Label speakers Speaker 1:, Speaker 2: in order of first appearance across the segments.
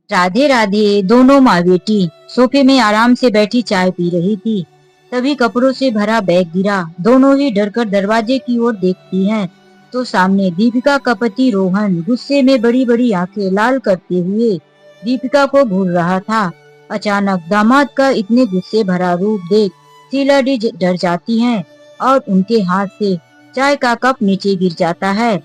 Speaker 1: राधे राधे। दोनों माँ बेटी सोफे में आराम से बैठी चाय पी रही थी। तभी कपड़ों से भरा बैग गिरा। दोनों ही डरकर दरवाजे की ओर देखती हैं तो सामने दीपिका का पति रोहन गुस्से में बड़ी बड़ी आंखें लाल करते हुए दीपिका को घूर रहा था। अचानक दामाद का इतने गुस्से भरा रूप देख शीला डी डर जाती हैं और उनके हाथ से चाय का कप नीचे गिर जाता है।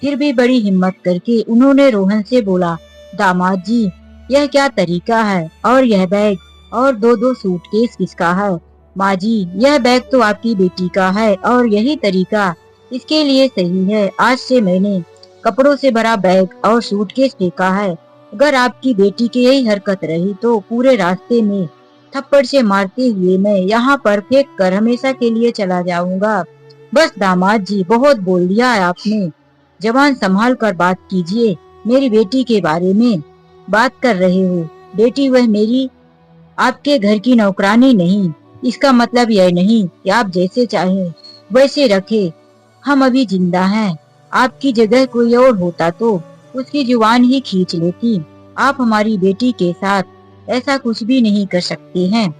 Speaker 1: फिर भी बड़ी हिम्मत करके उन्होंने रोहन से बोला, दामाद जी, यह क्या तरीका है? और यह बैग और दो दो सूटकेस किसका है? माँ जी, यह बैग तो आपकी बेटी का है और यही तरीका इसके लिए सही है। आज से मैंने कपड़ों से भरा बैग और सूटकेस फेंका है। अगर आपकी बेटी की यही हरकत रही तो पूरे रास्ते में थप्पड़ से मारते हुए मैं यहाँ पर फेंक कर हमेशा के लिए चला जाऊंगा। बस दामाद जी, बहुत बोल दिया है आपने। जबान संभाल कर बात कीजिए। मेरी बेटी के बारे में बात कर रहे हो। बेटी वह मेरी आपके घर की नौकरानी नहीं। इसका मतलब यह नहीं कि आप जैसे चाहें वैसे रखे। हम अभी जिंदा हैं। आपकी जगह कोई और होता तो उसकी जुबान ही खींच लेती। आप हमारी बेटी के साथ ऐसा कुछ भी नहीं कर सकते हैं,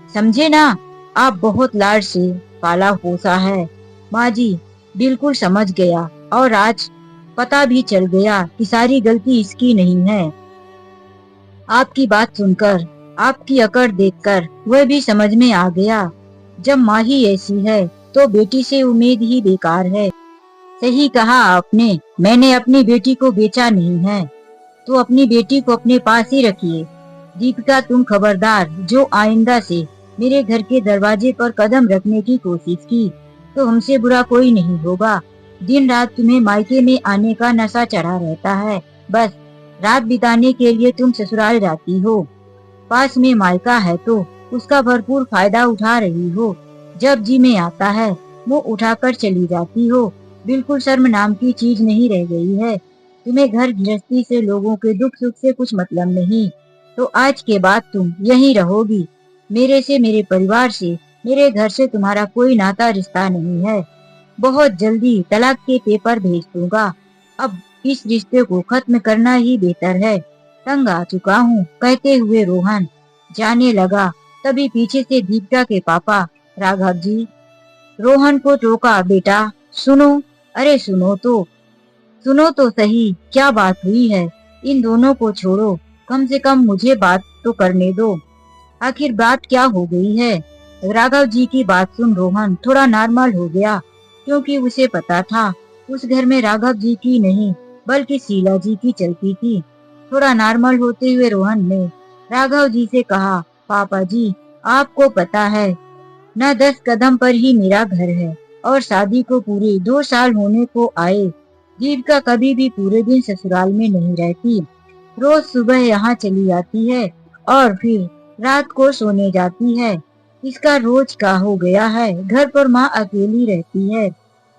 Speaker 1: समझे ना? आप बहुत लाड से पाला पोसा है। माँ जी, बिल्कुल समझ गया और आज पता भी चल गया कि सारी गलती इसकी नहीं है। आपकी बात सुनकर, आपकी अकड़ देखकर वह भी समझ में आ गया। जब माँ ही ऐसी है तो बेटी से उम्मीद ही बेकार है। सही कहा आपने। मैंने अपनी बेटी को बेचा नहीं है तो अपनी बेटी को अपने पास ही रखिए। दीपिका, तुम खबरदार, जो आइंदा से मेरे घर के दरवाजे पर कदम रखने की कोशिश की तो हमसे बुरा कोई नहीं होगा। दिन रात तुम्हें मायके में आने का नशा चढ़ा रहता है। बस रात बिताने के लिए तुम ससुराल जाती हो। पास में मायका है तो उसका भरपूर फायदा उठा रही हो। जब जी में आता है मुंह उठाकर चली जाती हो। बिल्कुल शर्म नाम की चीज नहीं रह गई है। तुम्हें घर गृहस्थी से, लोगों के दुख सुख से कुछ मतलब नहीं। तो आज के बाद तुम यहीं रहोगी। मेरे से, मेरे परिवार से, मेरे घर से तुम्हारा कोई नाता रिश्ता नहीं है। बहुत जल्दी तलाक के पेपर भेज दूंगा। अब इस रिश्ते को खत्म करना ही बेहतर है। तंग आ चुका हूँ, कहते हुए रोहन जाने लगा। तभी पीछे से दीपिका के पापा राघव जी रोहन को टोका, बेटा सुनो। अरे सुनो तो सही, क्या बात हुई है? इन दोनों को छोड़ो, कम से कम मुझे बात तो करने दो। आखिर बात क्या हो गई है? राघव जी की बात सुन रोहन थोड़ा नॉर्मल हो गया, क्योंकि उसे पता था उस घर में राघव जी की नहीं बल्कि शीला जी की चलती थी। थोड़ा नॉर्मल होते हुए रोहन ने राघव जी से कहा, पापा जी, आपको पता है न 10 कदम पर ही मेरा घर है और शादी को पूरे 2 साल होने को आए। दीपिका कभी भी पूरे दिन ससुराल में नहीं रहती। रोज सुबह यहाँ चली आती है और फिर रात को सोने जाती है। इसका रोज का हो गया है। घर पर माँ अकेली रहती है,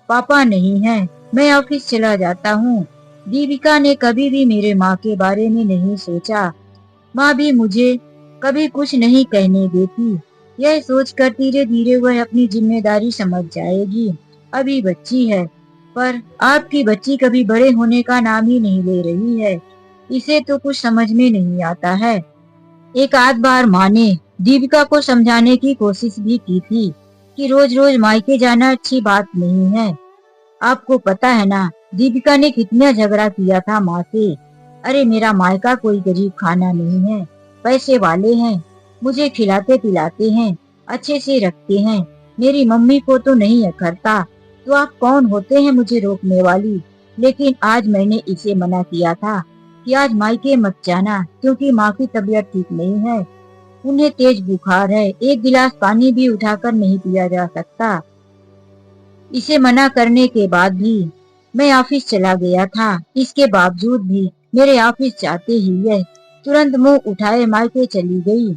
Speaker 1: पापा नहीं है, मैं ऑफिस चला जाता हूँ। दीपिका ने कभी भी मेरे माँ के बारे में नहीं सोचा। माँ भी मुझे कभी कुछ नहीं कहने देती। यह सोचकर धीरे धीरे वह अपनी जिम्मेदारी समझ जाएगी। अभी बच्ची है, पर आपकी बच्ची कभी बड़े होने का नाम ही नहीं ले रही है। इसे तो कुछ समझ में नहीं आता है। एक आध बार माँ ने दीपिका को समझाने की कोशिश भी की थी कि रोज रोज मायके जाना अच्छी बात नहीं है। आपको पता है ना, दीपिका ने कितना झगड़ा किया था माँ से। अरे मेरा मायका कोई गरीब खाना नहीं है, पैसे वाले हैं, मुझे खिलाते पिलाते हैं, अच्छे से रखते हैं। मेरी मम्मी को तो नहीं अखरता, तो आप कौन होते हैं मुझे रोकने वाली? लेकिन आज मैंने इसे मना किया था कि आज मायके मत जाना, क्योंकि माँ की तबीयत ठीक नहीं है। उन्हें तेज बुखार है, एक गिलास पानी भी उठाकर नहीं पिया जा सकता। इसे मना करने के बाद भी मैं ऑफिस चला गया था। इसके बावजूद भी मेरे ऑफिस जाते ही यह तुरंत मुंह उठाए मायके चली गई।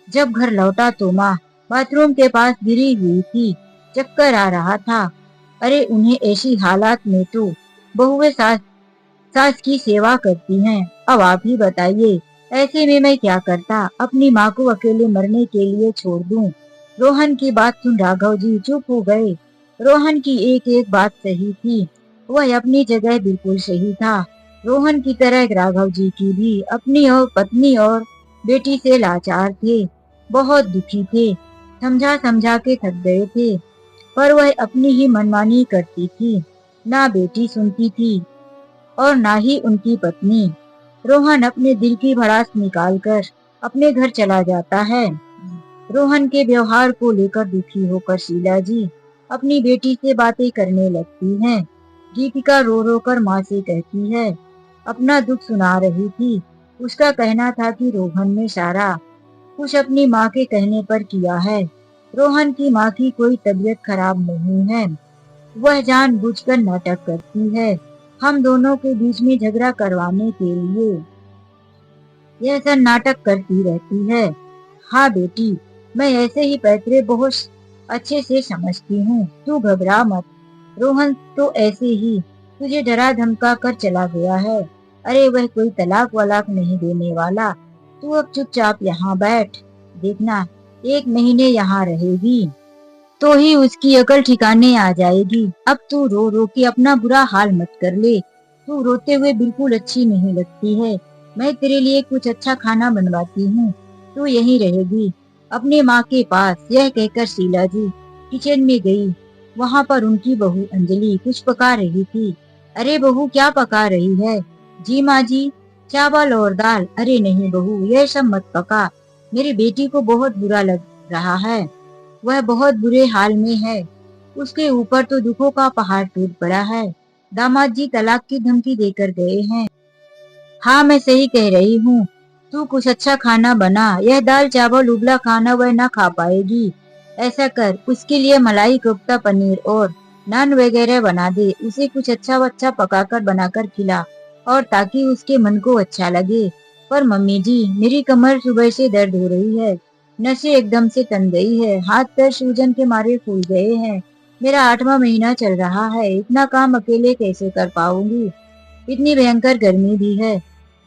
Speaker 1: जब घर लौटा तो माँ बाथरूम के पास गिरी हुई थी, चक्कर आ रहा था। अरे उन्हें ऐसी हालात में तो बहुएं सास सास की सेवा करती हैं। अब आप ही बताइए, ऐसे में मैं क्या करता? अपनी माँ को अकेले मरने के लिए छोड़ दूं? रोहन की बात सुन राघव जी चुप हो गए। रोहन की एक एक बात सही थी, वह अपनी जगह बिल्कुल सही था। रोहन की तरह राघव जी की भी अपनी और पत्नी और बेटी से लाचार थे, बहुत दुखी थे, समझा समझा के थक गए थे, पर वह अपनी ही मनमानी करती थी। ना बेटी सुनती थी और ना ही उनकी पत्नी। रोहन अपने दिल की भड़ास निकालकर अपने घर चला जाता है। रोहन के व्यवहार को लेकर दुखी होकर शीला जी अपनी बेटी से बातें करने लगती हैं। दीपिका रो रो कर माँ से कहती है, अपना दुख सुना रही थी। उसका कहना था कि रोहन ने सारा कुछ अपनी माँ के कहने पर किया है। रोहन की माँ की कोई तबीयत खराब नहीं है, वह जानबूझकर नाटक करती है हम दोनों के बीच में झगड़ा करवाने के लिए। यह सब नाटक करती रहती है। हाँ बेटी, मैं ऐसे ही पैतरे बहुत अच्छे से समझती हूँ, तू घबरा मत। रोहन तो ऐसे ही तुझे डरा धमका कर चला गया है। अरे वह कोई तलाक वलाक नहीं देने वाला। तू अब चुपचाप यहाँ बैठ, देखना 1 महीने यहाँ रहेगी तो ही उसकी अकल ठिकाने आ जाएगी। अब तू रो रो के अपना बुरा हाल मत कर ले। तू रोते हुए बिल्कुल अच्छी नहीं लगती है। मैं तेरे लिए कुछ अच्छा खाना बनवाती हूँ, तू यहीं रहेगी अपने माँ के पास। यह कहकर शीला जी किचन में गई। वहाँ पर उनकी बहू अंजलि कुछ पका रही थी। अरे बहू, क्या पका रही है? जी माँ जी, चावल और दाल। अरे नहीं बहू, यह सब मत पका, मेरी बेटी को बहुत बुरा लग रहा है, वह बहुत बुरे हाल में है। उसके ऊपर तो दुखों का पहाड़ टूट पड़ा है। दामाद जी तलाक की धमकी देकर गए हैं। हाँ मैं सही कह रही हूँ, तू कुछ अच्छा खाना बना, यह दाल चावल उबला खाना वह ना खा पाएगी। ऐसा कर, उसके लिए मलाई कोफ्ता पनीर और नान वगैरह बना दे, उसे कुछ अच्छा पकाकर बनाकर खिला, और ताकि उसके मन को अच्छा लगे। पर मम्मी जी, मेरी कमर सुबह से दर्द हो रही है, नसें एकदम से तन गई है, हाथ पैर सूजन के मारे फूल गए हैं। मेरा 8वां महीना चल रहा है, इतना काम अकेले कैसे कर पाऊंगी? इतनी भयंकर गर्मी भी है,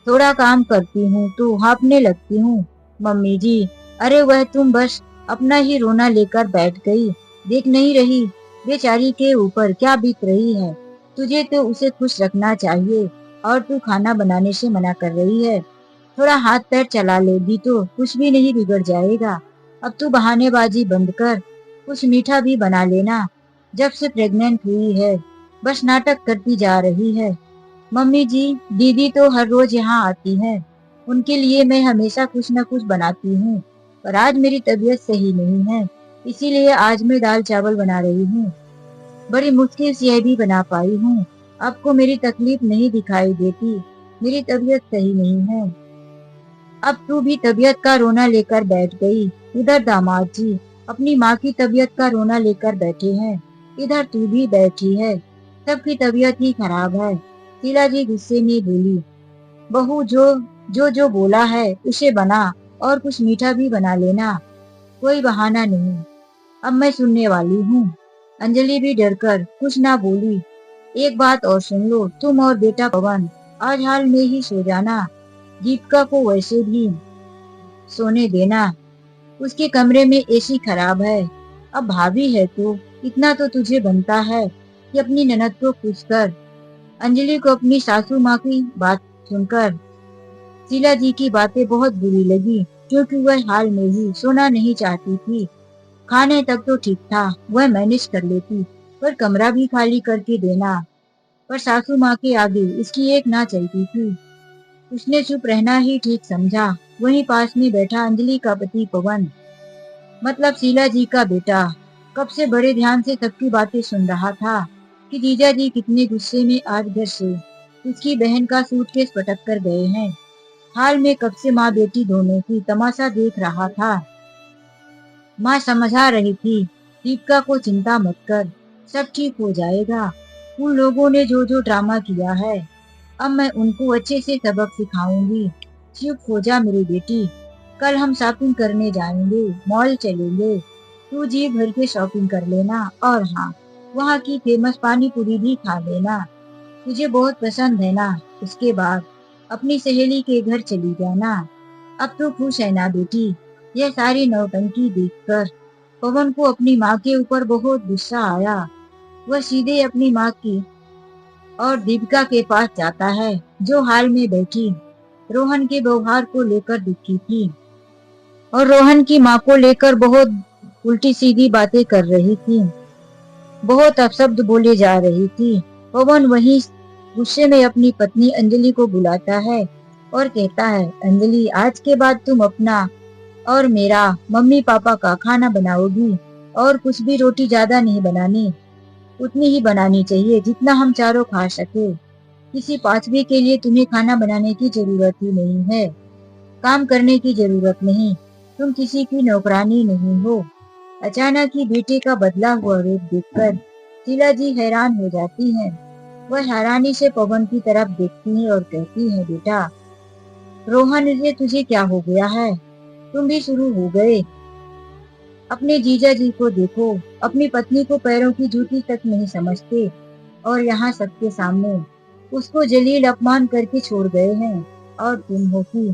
Speaker 1: थोड़ा काम करती हूँ तो हाँफने लगती हूँ। मम्मी जी, अरे वह तुम बस अपना ही रोना लेकर बैठ गई, देख नहीं रही बेचारी के ऊपर क्या बीत रही है। तुझे तो उसे खुश रखना चाहिए, और तू खाना बनाने से मना कर रही है। थोड़ा हाथ पैर चला लेगी तो कुछ भी नहीं बिगड़ जाएगा। अब तू बहानेबाजी बंद कर, कुछ मीठा भी बना लेना। जब से प्रेग्नेंट हुई है बस नाटक करती जा रही है। मम्मी जी, दीदी तो हर रोज यहाँ आती हैं, उनके लिए मैं हमेशा कुछ न कुछ बनाती हूँ, पर आज मेरी तबीयत सही नहीं है, इसीलिए आज मैं दाल चावल बना रही हूँ। बड़ी मुश्किल से यह भी बना पाई हूँ। आपको मेरी तकलीफ नहीं दिखाई देती, मेरी तबीयत सही नहीं है। अब तू भी तबीयत का रोना लेकर बैठ गई। उधर दामाद जी अपनी माँ की तबीयत का रोना लेकर बैठे हैं, इधर तू भी बैठी है। सबकी तबीयत ही खराब है। शीला जी गुस्से में बोली, बहू जो बोला है उसे बना, और कुछ मीठा भी बना लेना, कोई बहाना नहीं। अब मैं सुनने वाली हूँ। अंजलि भी डरकर कुछ ना बोली। एक बात और सुन लो, तुम और बेटा पवन आज हाल में ही सो जाना। दीपिका को वैसे भी सोने देना, उसके कमरे में एसी खराब है। अब भाभी है तो इतना तो तुझे बनता है कि अपनी ननद को खुश कर। अंजलि को अपनी सासू माँ की बात सुनकर शीला जी की बातें बहुत बुरी लगी, क्योंकि वह हाल में ही सोना नहीं चाहती थी। खाने तक तो ठीक था, वह मैनेज कर लेती, पर कमरा भी खाली करके देना, पर सासू माँ के आगे इसकी एक ना चलती थी। उसने चुप रहना ही ठीक समझा। वहीं पास में बैठा अंजलि का पति पवन, मतलब शीला जी का बेटा, कब से बड़े ध्यान से सबकी बातें सुन रहा था कि जीजा जी कितने गुस्से में आज घर से उसकी बहन का सूटकेस पटक कर गए हैं। हाल में कब से माँ बेटी दोनों की तमाशा देख रहा था। माँ समझा रही थी, दीपिका को चिंता मत कर, सब ठीक हो जाएगा। उन लोगों ने जो जो ड्रामा किया है, अब मैं उनको अच्छे से सबक सिखाऊंगी। चुप हो जा मेरी बेटी, कल हम शॉपिंग करने जाएंगे, मॉल चलेंगे। तू जी भर के शॉपिंग कर लेना, और हाँ, वहाँ की फेमस पानी पूरी भी खा लेना, तुझे बहुत पसंद है ना। उसके बाद अपनी सहेली के घर चली जाना। अब तो खुश है ना बेटी? यह सारी नौटंकी देखकर पवन को अपनी माँ के ऊपर बहुत गुस्सा आया। वह सीधे अपनी माँ की और दीपिका के पास जाता है, जो हाल में बैठी रोहन के व्यवहार को लेकर दुखी थी और रोहन की माँ को लेकर बहुत उल्टी सीधी बातें कर रही थी, बहुत अपशब्द बोले जा रही थी। पवन वहीं गुस्से में अपनी पत्नी अंजलि को बुलाता है और कहता है, अंजलि, आज के बाद तुम अपना और मेरा मम्मी पापा का खाना बनाओगी और कुछ भी रोटी ज्यादा नहीं बनानी, उतनी ही बनानी चाहिए जितना हम चारों खा सके। किसी पांचवी के लिए तुम्हें खाना बनाने की जरूरत ही नहीं है, काम करने की जरूरत नहीं, तुम किसी की नौकरानी नहीं हो। अचानक ही बेटे का बदला हुआ रूप देखकर शीला जी हैरान हो जाती हैं। वह हैरानी से पवन की तरफ देखती है और कहती है, बेटा रोहन, ये तुझे क्या हो गया है? तुम भी शुरू हो गए। अपने जीजा जी को देखो, अपनी पत्नी को पैरों की जूती तक नहीं समझते और यहाँ सबके सामने उसको जलील अपमान करके छोड़ गए हैं। और तुम हो कि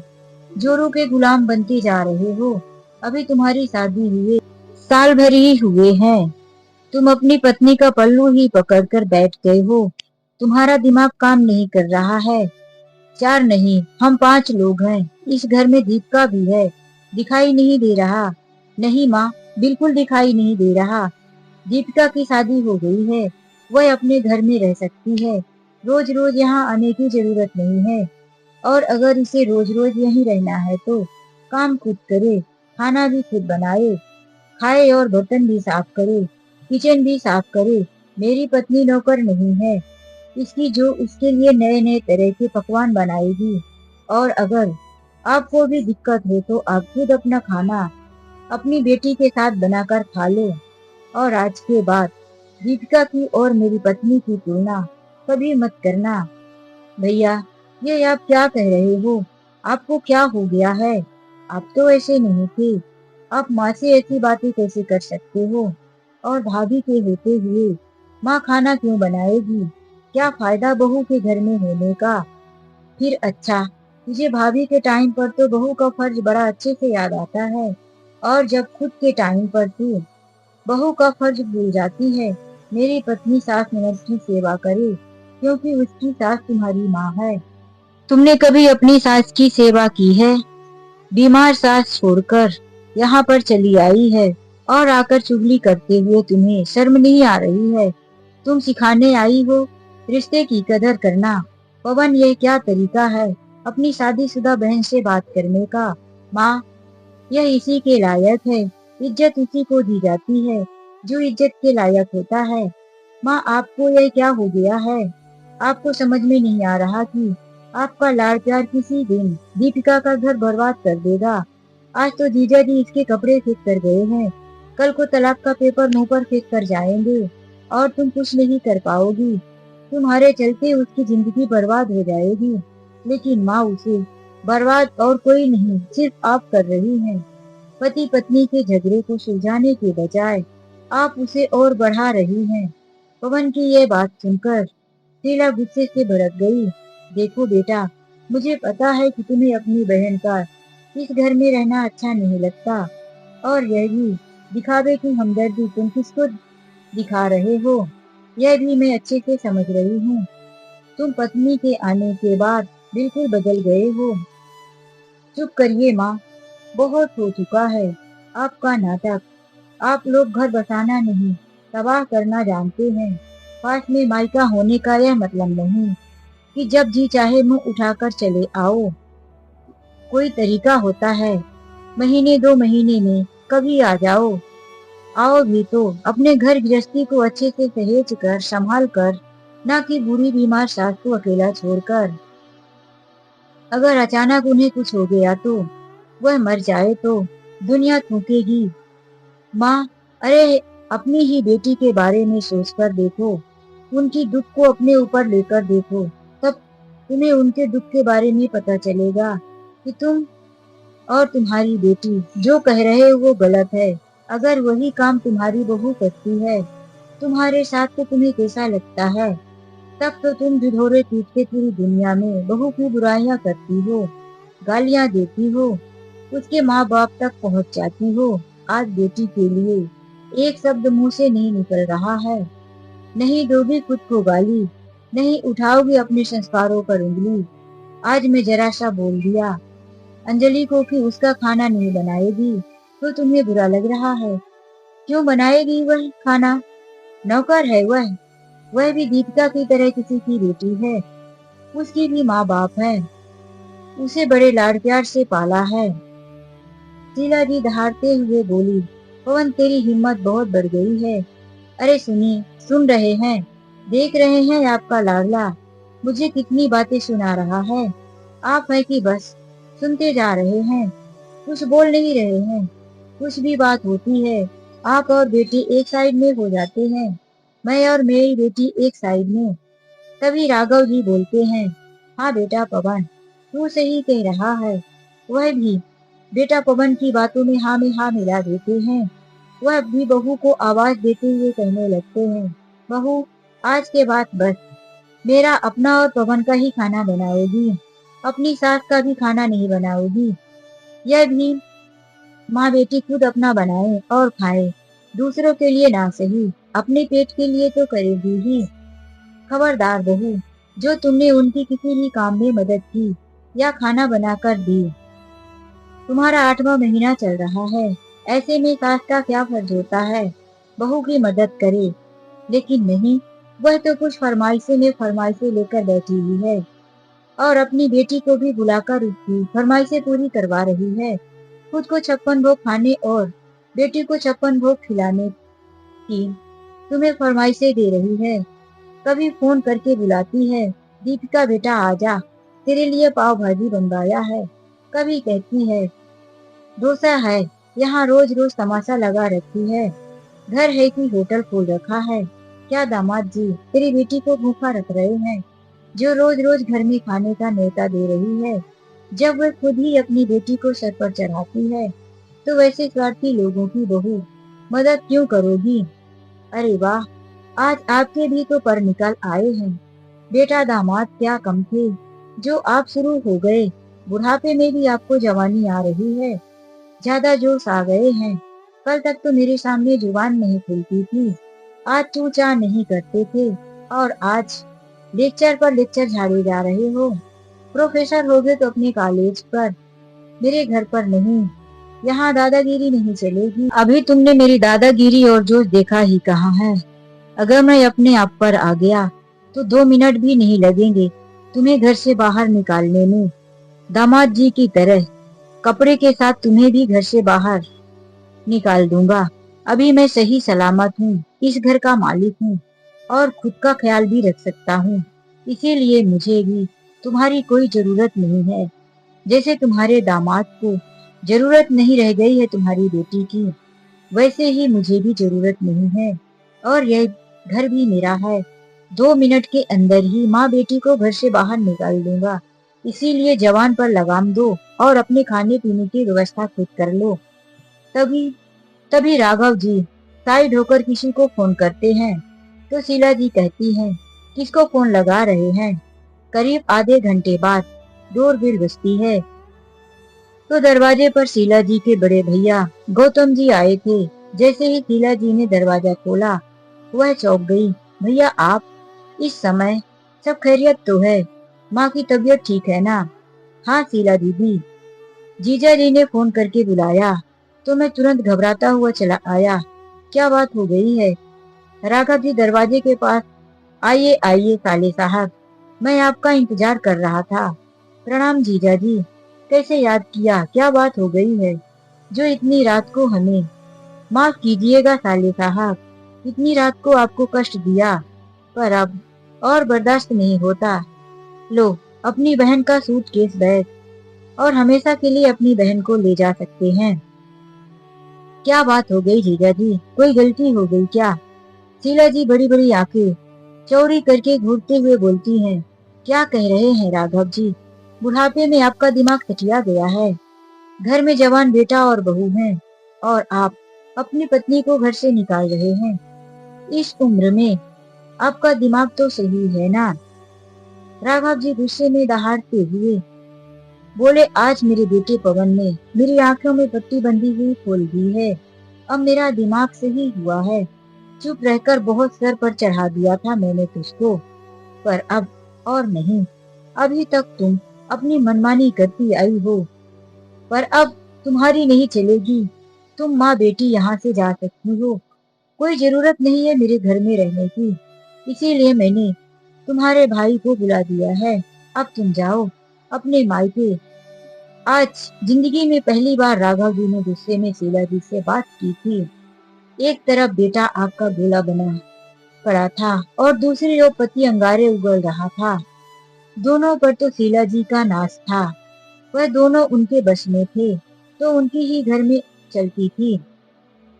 Speaker 1: जोरों के गुलाम बनते जा रहे हो। अभी तुम्हारी शादी हुए साल भर ही हुए हैं, तुम अपनी पत्नी का पल्लू ही पकड़कर बैठ गए हो। तुम्हारा दिमाग काम नहीं कर रहा है। चार नहीं, हम 5 लोग हैं। इस घर में दीपिका भी है। दिखाई नहीं दे रहा? नहीं माँ, बिल्कुल दिखाई नहीं दे रहा। दीपिका की शादी हो गई है, वह अपने घर में रह सकती है। रोज रोज यहाँ आने की जरूरत नहीं है। और अगर इसे रोज रोज यहीं रहना है तो काम खुद करे, खाना भी खुद बनाए, खाए और बर्तन भी साफ करे, किचन भी साफ करे। मेरी पत्नी नौकर नहीं है इसकी, जो उसके लिए नए नए तरह के पकवान बनाएगी। और अगर आपको भी दिक्कत हो तो आप खुद अपना खाना अपनी बेटी के साथ बनाकर खा लो। और आज के बाद दीपिका की और मेरी पत्नी की तुलना कभी मत करना। भैया, ये आप क्या कह रहे हो? आपको क्या हो गया है? आप तो ऐसे नहीं थे। आप माँ से ऐसी बातें कैसे कर सकते हो? और भाभी के होते हुए माँ खाना क्यों बनाएगी? क्या फायदा बहू के घर में होने का? फिर अच्छा, तुझे भाभी के टाइम पर तो बहू का फर्ज बड़ा अच्छे से याद आता है, और जब खुद के टाइम पर तू बहू का फर्ज भूल जाती है। मेरी पत्नी सास ननद की सेवा करे, क्योंकि उसकी सास तुम्हारी माँ है। तुमने कभी अपनी सास की सेवा की है? बीमार सास छोड़कर यहाँ पर चली आई है और आकर चुगली करते हुए तुम्हें शर्म नहीं आ रही है? तुम सिखाने आई हो रिश्ते की कदर करना। पवन, ये क्या तरीका है अपनी शादीशुदा बहन से बात करने का? माँ, यह इसी के लायक है। इज्जत उसी को दी जाती है जो इज्जत के लायक होता है। माँ, आपको यह क्या हो गया है? आपको समझ में नहीं आ रहा कि आपका लाड़ प्यार किसी दिन दीपिका का घर बर्बाद कर देगा। आज तो जीजा जी इसके कपड़े फेंक कर गए हैं, कल को तलाक का पेपर मुंह पर फेंक कर जाएंगे और तुम कुछ नहीं कर पाओगी। तुम्हारे चलते उसकी जिंदगी बर्बाद हो जाएगी। लेकिन माँ, उसे बर्बाद और कोई नहीं, सिर्फ आप कर रही हैं। पति पत्नी के झगड़े को सुलझाने के बजाय आप उसे और बढ़ा रही हैं। पवन की यह बात सुनकर शीला गुस्से से भड़क गई। देखो बेटा, मुझे पता है कि तुम्हें अपनी बहन का इस घर में रहना अच्छा नहीं लगता, और यह भी दिखावे की हमदर्दी तुम किसको दिखा रहे हो, यह भी मैं अच्छे से समझ रही हूँ। तुम पत्नी के आने के बाद बिल्कुल बदल गए हो। चुप करिए माँ, बहुत हो चुका है आपका नाटक। आप लोग घर बसाना नहीं, तबाह करना जानते हैं। पास में मायका होने का यह मतलब नहीं कि जब जी चाहे मुंह उठाकर चले आओ। कोई तरीका होता है। महीने 2 महीने में कभी आ जाओ। आओ भी तो अपने घर गृहस्थी को अच्छे से सहेज कर संभाल कर, ना कि बूढ़ी बीमार सास को अकेला छोड़कर। अगर अचानक उन्हें कुछ हो गया तो, वह मर जाए तो दुनिया थूकेगी। माँ, अरे अपनी ही बेटी के बारे में सोचकर देखो, उनकी दुख को अपने ऊपर लेकर देखो, तब तुम्हें उनके दुख के बारे में पता चलेगा कि तुम और तुम्हारी बेटी जो कह रहे हो वो गलत है। अगर वही काम तुम्हारी बहू करती है तुम्हारे साथ तो तुम्हें कैसा लगता है? तब तो तुम ढिढोरे पीटते पूरी दुनिया में बहू की बुराइयां करती हो, गालियां देती हो, उसके माँ बाप तक पहुंच जाती हो। आज बेटी के लिए एक शब्द मुंह से नहीं निकल रहा है। नहीं दोगी खुद को गाली, नहीं उठाओगी अपने संस्कारों पर उंगली। आज मैं जरा सा बोल दिया अंजलि को कि उसका खाना नहीं बनाएगी तो तुम्हें बुरा लग रहा है। क्यों बनाएगी वह खाना? नौकर है वह भी दीपिका की तरह किसी की बेटी है। उसकी भी माँ बाप है, उसे बड़े लाड प्यार से पाला है। शीला जी दहाड़ते हुए बोली, पवन तेरी हिम्मत बहुत बढ़ गई है। अरे सुनिए, सुन रहे हैं, देख रहे हैं आपका लाडला मुझे कितनी बातें सुना रहा है। आप है कि बस सुनते जा रहे हैं, कुछ बोल नहीं रहे हैं। कुछ भी बात होती है आप और बेटी एक साइड में हो जाते हैं, मैं और मेरी बेटी एक साइड में। तभी राघव जी बोलते हैं, हाँ बेटा पवन, तू सही कह रहा है। वह भी बेटा पवन की बातों में हाँ मिला देते हैं। वह भी बहू को आवाज देते हुए कहने लगते हैं, बहू आज के बाद बस मेरा अपना और पवन का ही खाना बनाओगी, अपनी सास का भी खाना नहीं बनाओगी। यह भी माँ बेटी खुद अपना बनाए और खाए, दूसरों के लिए ना सही, अपने पेट के लिए तो करेगी ही। खबरदार बहू, जो तुमने उनकी किसी भी काम में मदद की या खाना बनाकर दी। तुम्हारा 8वां महीना चल रहा है, ऐसे में सास का क्या फर्ज होता है बहू की मदद करे। लेकिन नहीं, वह तो कुछ फरमाइशें लेकर बैठी हुई है और अपनी बेटी को भी बुलाकर उसकी फरमाइशें पूरी करवा रही है। खुद को 56 भोग खाने और बेटी को 56 भोग खिलाने की तुम्हें फरमाइशें दे रही है। कभी फोन करके बुलाती है, दीपिका बेटा आजा, तेरे लिए पाव भाजी बनवाया है। कभी कहती है डोसा है, यहाँ रोज रोज तमाशा लगा रखी है, घर है कि होटल खोल रखा है। क्या दामाद जी तेरी बेटी को भूखा रख रहे हैं, जो रोज रोज घर में खाने का न्योता दे रही है, जब वह खुद ही अपनी बेटी को सर पर चढ़ाती है। तो वैसे स्वार्थी लोगों की बहू मदद क्यों करोगी? अरे वाह, आज आपके भी तो पर निकल आए हैं। बेटा दामाद क्या कम थे, जो आप शुरू हो गए। बुढ़ापे में भी आपको जवानी आ रही है, ज्यादा जोश आ गए हैं। कल तक तो मेरे सामने जुबान नहीं खुलती थी, आज चू चा नहीं करते थे, और आज लेक्चर पर लेक्चर झाड़े जा रहे हो। प्रोफेसर हो गए तो अपने कॉलेज पर, मेरे घर पर नहीं। यहाँ दादागिरी नहीं चलेगी। अभी तुमने मेरी दादागिरी और जोश देखा ही कहाँ है। अगर मैं अपने आप पर आ गया तो 2 मिनट भी नहीं लगेंगे तुम्हें घर से बाहर निकालने में। दामाद जी की तरह कपड़े के साथ तुम्हें भी घर से बाहर निकाल दूंगा। अभी मैं सही सलामत हूँ, इस घर का मालिक हूँ और खुद का ख्याल भी रख सकता हूँ। इसीलिए मुझे भी तुम्हारी कोई जरूरत नहीं है, जैसे तुम्हारे दामाद को जरूरत नहीं रह गई है तुम्हारी बेटी की, वैसे ही मुझे भी जरूरत नहीं है। और यह घर भी मेरा है। 2 मिनट के अंदर ही माँ बेटी को घर से बाहर निकाल दूंगा। इसीलिए जवान पर लगाम दो और अपने खाने पीने की व्यवस्था खुद कर लो। तभी तभी राघव जी साइड होकर किसी को फोन करते हैं, तो शीला जी कहती हैं, किसको फोन लगा रहे हैं? करीब आधे घंटे बाद डोरबेल बजती है, तो दरवाजे पर शीला जी के बड़े भैया गौतम जी आए थे। जैसे ही शीला जी ने दरवाजा खोला, वह चौंक गई। भैया आप इस समय? सब खैरियत तो है? माँ की तबीयत ठीक है ना? हाँ शीला दीदी, जीजा जी ने फोन करके बुलाया तो मैं तुरंत घबराता हुआ चला आया। क्या बात हो गई है? राघव जी दरवाजे के पास, आइए आइए साले साहब, मैं आपका इंतजार कर रहा था। प्रणाम जीजा जी, कैसे याद किया, क्या बात हो गई है जो इतनी रात को हमें? माफ कीजिएगा साले साहब, इतनी रात को आपको कष्ट दिया, पर अब और बर्दाश्त नहीं होता। लो अपनी बहन का सूटकेस बैग, और हमेशा के लिए अपनी बहन को ले जा सकते हैं। क्या बात हो गई जीजा जी, कोई गलती हो गई क्या? शीला जी बड़ी बड़ी आंखें चौड़ी करके घूरते हुए बोलती हैं, क्या कह रहे हैं राघव जी? बुढ़ापे में आपका दिमाग सटिया गया है। घर में जवान बेटा और बहू हैं, और आप अपनी पत्नी को घर से निकाल रहे हैं। इस उम्र में आपका दिमाग तो सही है ना? राघव जी गुस्से में दहाड़ते हुए बोले, आज मेरे बेटे पवन ने मेरी आंखों में पट्टी बंधी हुई खोल दी है। अब मेरा दिमाग सही हुआ है। चुप रहकर बहुत सर पर चढ़ा दिया था मैंने तुझको। पर अब और नहीं। अभी तक तुम अपनी मनमानी करती आई हो, पर अब तुम्हारी नहीं चलेगी। तुम माँ बेटी यहाँ से जा सकती हो। कोई जरूरत नहीं है मेरे घर में रहने की। इसीलिए मैंने तुम्हारे भाई को बुला दिया है। अब तुम जाओ अपने मायके। आज जिंदगी में पहली बार राघव जी ने गुस्से में शीला जी से बात की थी। एक तरफ बेटा आग का गोला बना पड़ा था और दूसरी ओर पति अंगारे उगल रहा था। दोनों पर तो शीला जी का नाश था। वह दोनों उनके बस में थे तो उनकी ही घर में चलती थी।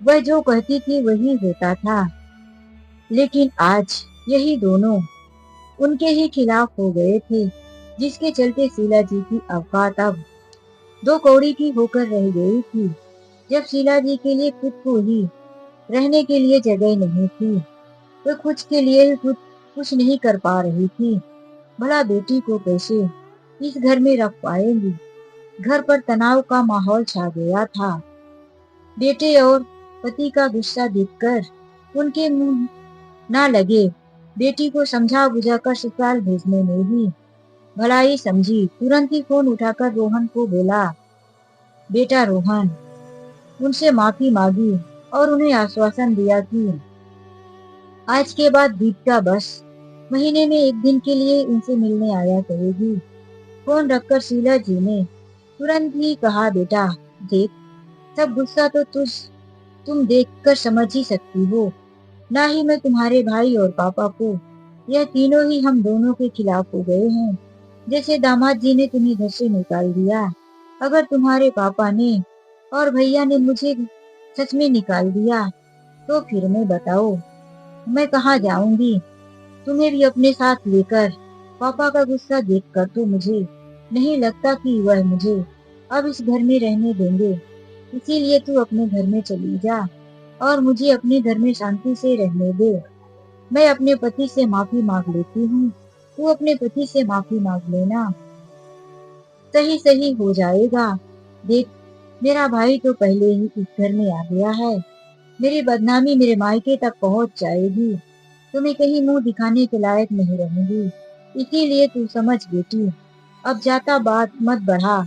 Speaker 1: वह जो कहती थी वही होता था। लेकिन आज यही दोनों उनके ही खिलाफ हो गए थे, जिसके चलते शीला जी की औकात अब दो कौड़ी की होकर रह गई थी। जब शीला जी के लिए खुद को ही रहने के लिए जगह नहीं थी, वह खुद के लिए खुद कुछ नहीं कर पा रही थी। भला बेटी को कैसे इस घर में रख पाएंगी। घर पर तनाव का माहौल छा गया था। बेटे और पति का गुस्सा देखकर उनके मुंह ना लगे। बेटी को समझा बुझाकर ससुराल भेजने में भी भलाई समझी। तुरंत ही फोन उठाकर रोहन को बोला, बेटा रोहन, उनसे माफी मांगी और उन्हें आश्वासन दिया कि आज के बाद दीपिका बस महीने में एक दिन के लिए इनसे मिलने आया करेगी। फोन रखकर शीला जी ने तुरंत ही कहा, बेटा देख, सब गुस्सा तो तुम देखकर समझ ही सकती हो। ना ही मैं तुम्हारे भाई और पापा को, यह तीनों ही हम दोनों के खिलाफ हो गए हैं। जैसे दामाद जी ने तुम्हें घर से निकाल दिया, अगर तुम्हारे पापा ने और भैया ने मुझे सच में निकाल दिया तो फिर मैं बताओ मैं कहाँ जाऊंगी। तुम्हें भी अपने साथ लेकर। पापा का गुस्सा देखकर तो मुझे नहीं लगता कि वह मुझे अब इस घर में रहने देंगे। इसीलिए तू अपने घर में चली जा और मुझे अपने घर में शांति से रहने दे। मैं अपने पति से माफी मांग लेती हूँ, तू अपने पति से माफी मांग लेना। सही सही हो जाएगा। देख, मेरा भाई तो पहले ही इस घर में आ गया है। मेरी बदनामी मेरे मायके तक पहुंच जाएगी तो मैं कहीं मुंह दिखाने के लायक नहीं रहूंगी। इसीलिए तू समझ बेटी, अब ज्यादा बात मत बढ़ा।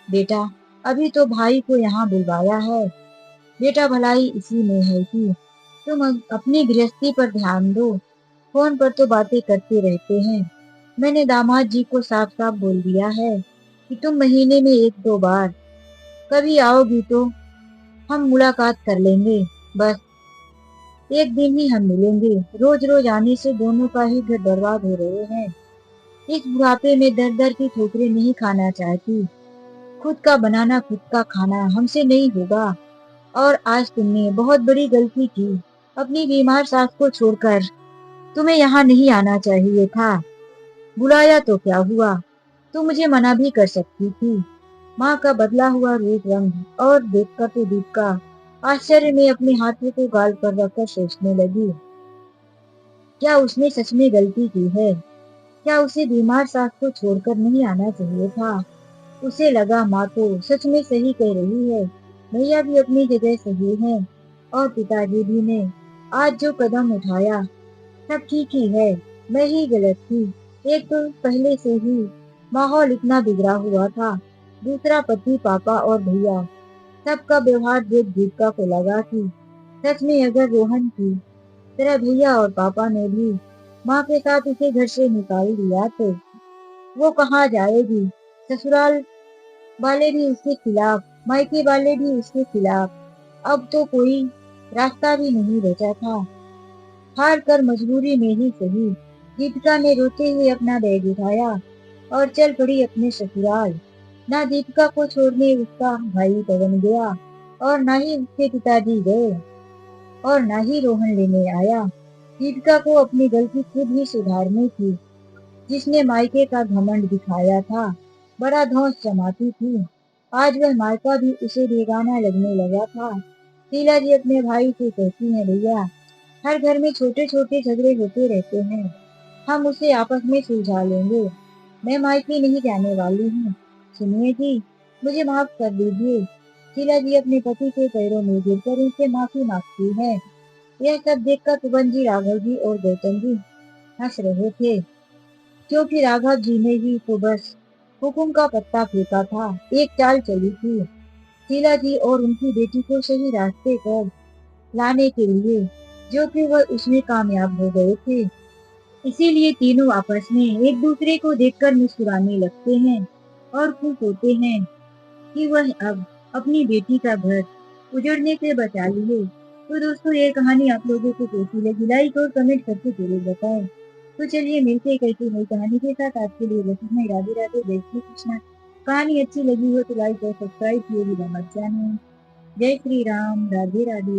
Speaker 1: बेटा, अभी तो भाई को यहाँ बुलवाया है। बेटा, भलाई इसी में है कि तुम अपनी गृहस्थी पर ध्यान दो। फोन पर तो बातें करते रहते हैं। मैंने दामाद जी को साफ साफ बोल दिया है कि तुम महीने में एक दो बार कभी आओगी तो हम मुलाकात कर लेंगे। बस एक दिन ही हम मिलेंगे। रोज रोज आने से दोनों का ही घर बर्बाद हो रहे हैं। इस बुढ़ापे में दर दर की ठोकरें नहीं खाना चाहती। खुद का बनाना खुद का खाना हमसे नहीं होगा। और आज तुमने बहुत बड़ी गलती की। अपनी बीमार सास को छोड़कर तुम्हें यहाँ नहीं आना चाहिए था। बुलाया तो क्या हुआ, तुम मुझे मना भी कर सकती थी। माँ का बदला हुआ रूप रंग और देखकर तो दीपिका आश्चर्य में अपने हाथों को गाल पर रखकर सोचने लगी, क्या उसने सच में गलती की है। क्या उसे बीमार सास को छोड़कर नहीं आना चाहिए था। उसे लगा माँ तो सच में सही कह रही है। भैया भी अपनी जगह सही है और पिताजी भी ने आज जो कदम उठाया सब ठीक ही है। मैं ही गलत थी। एक तो पहले से ही माहौल इतना बिगड़ा हुआ था, दूसरा पति पापा और भैया सबका व्यवहार देख दीपिका को लगा कि सच में अगर रोहन की तरह भैया और पापा ने भी माँ के साथ उसे घर से निकाल दिया तो वो कहाँ जाएगी। ससुराल वाले भी उसके खिलाफ, मायके वाले भी उसके खिलाफ। अब तो कोई रास्ता भी नहीं बचा था। हार कर मजबूरी में ही सही, दीपिका ने रोते हुए अपना बैग उठाया और चल पड़ी अपने ससुराल। ना दीपिका को छोड़ने उसका भाई पवन गया और ना ही उसके पिताजी गए और ना ही रोहन लेने आया। दीपिका को अपनी गलती खुद ही सुधारनी थी। जिसने मायके का घमंड दिखाया था, बड़ा धौंस जमाती थी, आज वह मायका भी उसे बेगाना लगने लगा था। शीला जी अपने भाई से कहती हैं, भैया, हर घर में छोटे छोटे झगड़े होते रहते हैं, हम उसे आपस में सुलझा लेंगे। मैं मायके नहीं जाने वाली हूँ। सुनिए जी, मुझे माफ कर दीजिए। शीला जी अपने पति के पैरों में गिरकर उनसे माफी मांगती है। यह सब देखकर पवन जी, राघव जी और गौतम जी हंस रहे थे। क्योंकि राघव जी ने ही तो बस हुकुम का पत्ता फेंका था, एक चाल चली थी शीला जी और उनकी बेटी को सही रास्ते पर लाने के लिए, जो कि वह उसमें कामयाब हो गए थे। इसीलिए तीनों आपस में एक दूसरे को देखकर मुस्कुराने लगते हैं और खुश होते हैं कि वह अब अपनी बेटी का घर उजड़ने से बचा लिए। तो दोस्तों, ये कहानी आप लोगों को कैसी लगी, लाइक और कमेंट करके जरूर बताएं। तो चलिए मिलते हैं कैसी नई कहानी के साथ। आज के लिए बस इतना ही। राधे राधे, जय श्री कृष्णा। कहानी अच्छी लगी हो तो लाइक और सब्सक्राइब किए बिना मत जाना। जय श्री राम, राधे राधे।